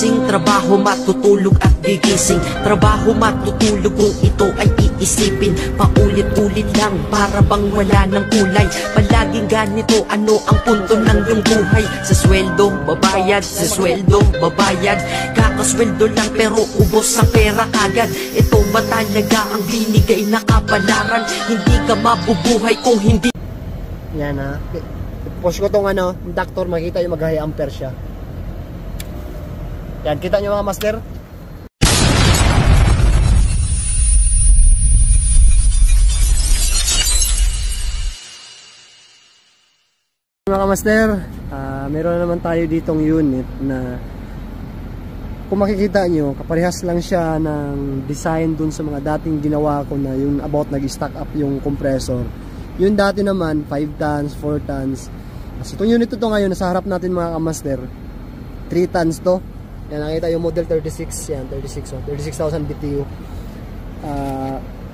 gigising, trabaho matutulog at gigising, trabaho matutulog kung ito ay iisipin. Paulit-ulit lang para bang wala ng kulay. Palaging ganito, ano ang punto ng iyong buhay? Sa sweldo, babayad, sa sweldo, babayad. Kakasweldo lang pero ubos ang pera kagad. Ito ba talaga ang binigay na kapalaran? Hindi ka mabubuhay kung hindi. Yan ha. Push ko tong inductor, makita yung mag-high ampere siya. Yan, kita nyo mga master. Mga master, meron na naman tayo ditong unit na kung makikita nyo, kaparehas lang siya ng design dun sa mga dating ginawa ko na yung about nag-stack up yung compressor. Yung dati naman 5 tons, 4 tons. So itong unit ito ngayon, nasa harap natin mga kamaster, 3 tons to. Yan, nakita yung model 36, yan, 36,000 BTU.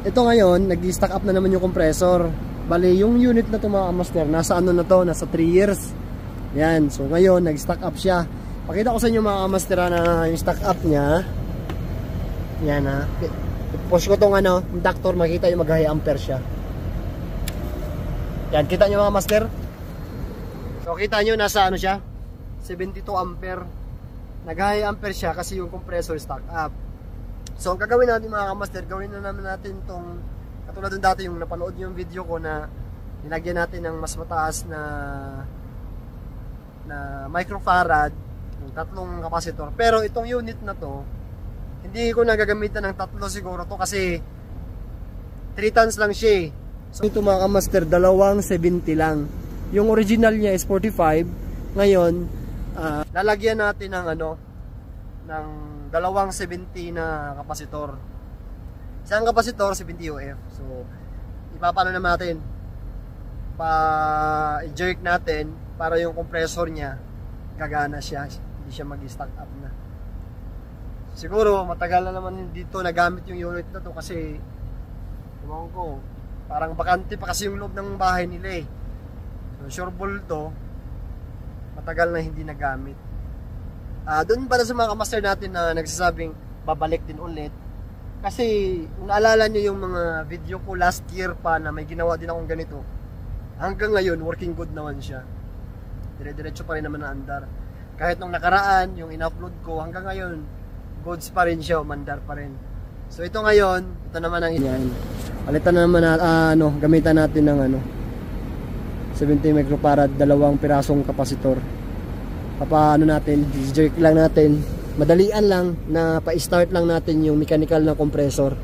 Ito ngayon, nag-stack up na naman yung compressor. Bali, yung unit na to mga kamaster, nasa ano na to, nasa 3 years. Yan, so ngayon, nag-stack up siya. Pakita ko sa inyo mga kamaster na yung stack up niya. Yan ha. Push ko tong inductor, makita yung mag-high ampere siya. Yan, kita nyo mga master. So kita nyo, nasa siya, 72 ampere. Nag-high ampere siya kasi yung compressor stack up. So ang gagawin natin mga kamaster, gawin na naman natin tong, katulad dun dati yung napanood yung video ko na nilagyan natin ng mas mataas na microfarad, yung 3 kapasitor. Pero itong unit na to, hindi ko nagagamitan ng 3 siguro to kasi 3 tons lang siya. So ito mga kamaster, 270 lang. Yung original niya is 45. Ngayon, lalagyan natin ng ng 270 na kapasitor. Isang kapasitor 70 UF. So ipapano naman natin, pa-jerk natin para yung compressor niya gagana siya, hindi siya mag-stack up na. Siguro matagal na naman dito nagamit yung unit na to kasi ewan ko, parang bakante pa kasi yung loob ng bahay nila eh. So sure ball to, matagal na hindi nagamit. Doon para sa mga kamaster natin na nagsasabing babalik din ulit. Kasi kung naalala nyo yung mga video ko last year pa na may ginawa din akong ganito, hanggang ngayon working good naman siya. Dire-diretso pa rin naman na andar. Kahit nung nakaraan, yung in-upload ko, hanggang ngayon goods pa rin siya, umandar pa rin. So ito ngayon, ito naman ang yan. Palitan na naman gamitan natin ng 70 microfarad, 2 pirasong kapasitor. Papaano natin, jerk lang natin. Madalian lang na pa-start lang natin yung mechanical na compressor.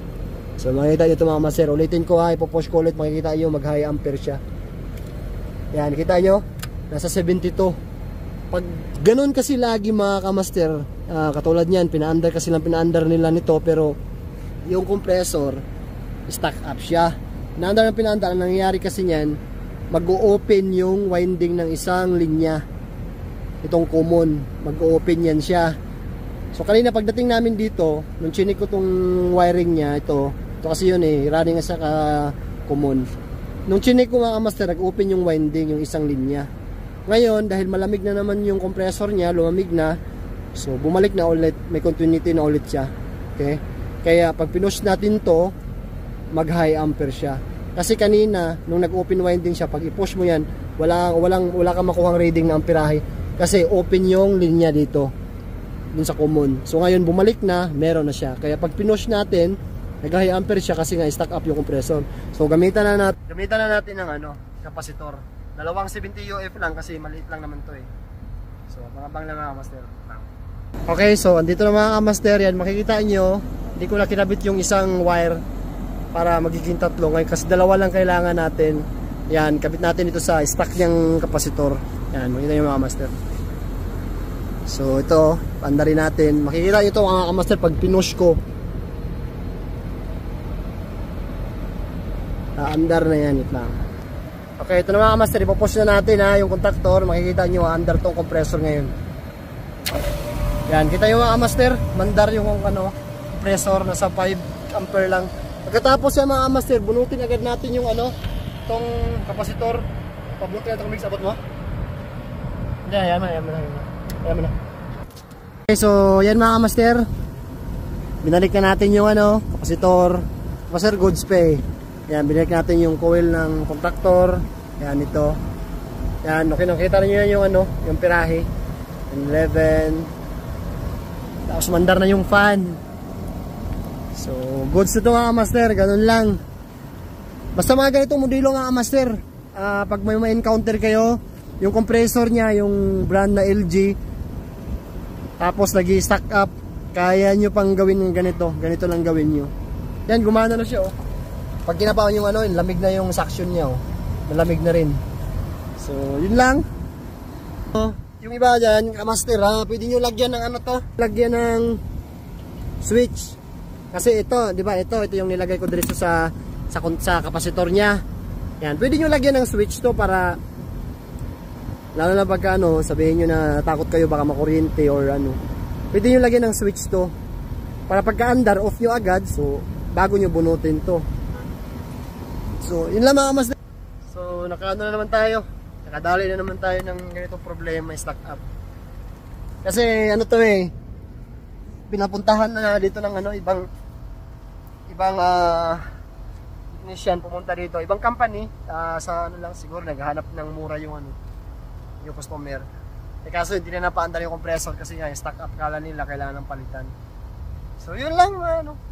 So makikita nyo ito mga master. Ulitin ko ha, ipopush ko ulit, makikita nyo mag-high ampere siya. Yan, kita nyo, nasa 72. Pag ganun kasi lagi mga kamaster, katulad nyan, pina-under kasi lang pina-under nila nito, pero yung compressor stack up siya. Pina-under ng pina-under, ang nangyayari kasi nyan, mag-o-open yung winding ng isang linya. Itong common, mag-o-open yan siya. So kanina pagdating namin dito, nung chinik ko tong wiring niya, ito kasi yun running sa common. Nung chinik ko mga master, nag-open yung winding, yung isang linya. Ngayon, dahil malamig na naman yung compressor niya, lumamig na, so bumalik na ulit, may continuity na ulit siya. Okay? Kaya pag pinush natin to, mag-high ampere siya. Kasi kanina, nung nag-open winding siya, pag i-push mo yan, wala kang makuhang reading na amperahe. Kasi open yung linya dito, dun sa common. So ngayon, bumalik na, meron na siya. Kaya pag pinush natin, nag-high ampere siya kasi nga stack up yung compressor. So gamitan na natin ng kapasitor. 270 UF lang kasi maliit lang naman to eh. So mga bang lang mga master. Okay, so andito na mga master yan. Makikita nyo, hindi ko na kinabit yung isang wire para magiging 3 ngayon kasi 2 lang kailangan natin. Yan, kabit natin ito sa stock niyang kapasitor. Yan, makikita nyo mga master. So ito, pandarin natin. Makikita nyo ito mga master pag pinush ko. Andar na yan, ito lang. Okay, ito na mga master, ipopush na natin yung contactor. Makikita nyo, andar tong compressor ngayon. Yan, kita nyo mga master, mandar yung compressor, nasa 5 ampere lang. Pagkatapos yan mga master, bunutin agad natin yung tong kapasitor. Pabunutin natin kung mix, abot mo. Hindi, yaman na. Okay, so yan mga master. Binalik na natin yung kapasitor. Master, goods pay. Yan, binalik natin yung coil ng contactor. Yan, ito. Yan, okay, nakita niyo yan yung pirahe. 11. Tapos mandar na yung fan. So, goods ito mga master, ganun lang. Basta mga ganitong modelo nga master. Pag may ma-encounter kayo, yung compressor niya, yung brand na LG, tapos nag-stack up, kaya nyo pang gawin ng ganito lang gawin nyo. Yan, gumana na siya Pag kinapawan yung lamig na yung suction niya malamig na rin. So, yun lang. Yung iba dyan, master pwede nyo lagyan ng lagyan ng switch. Kasi ito, di ba, ito yung nilagay ko dito sa kapasitor niya. Yan, pwede nyo lagyan ng switch to para lalo na pagka sabihin nyo na takot kayo baka makuryente or pwede nyo lagyan ng switch to para pagka andar, off nyo agad, so bago nyo bunutin to. So yun lang mga master. So nakadali na naman tayo ng ganitong problema, stack up. Kasi pinapuntahan na dito ng ibang technician pumunta dito, ibang company, sa lang siguro naghahanap ng mura yung customer. Kaso hindi na napaandar yung compressor kasi nga stock up, kala nila kailangan ng palitan. So yun lang,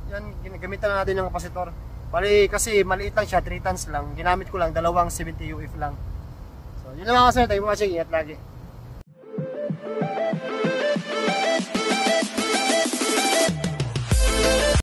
yan ginagamitan na natin ng kapasitor. Bali kasi maliit lang siya, 3 tons lang. Ginamit ko lang dalawang 70 UF lang. So yun lang mga sir, tayo po watching, ingat lagi.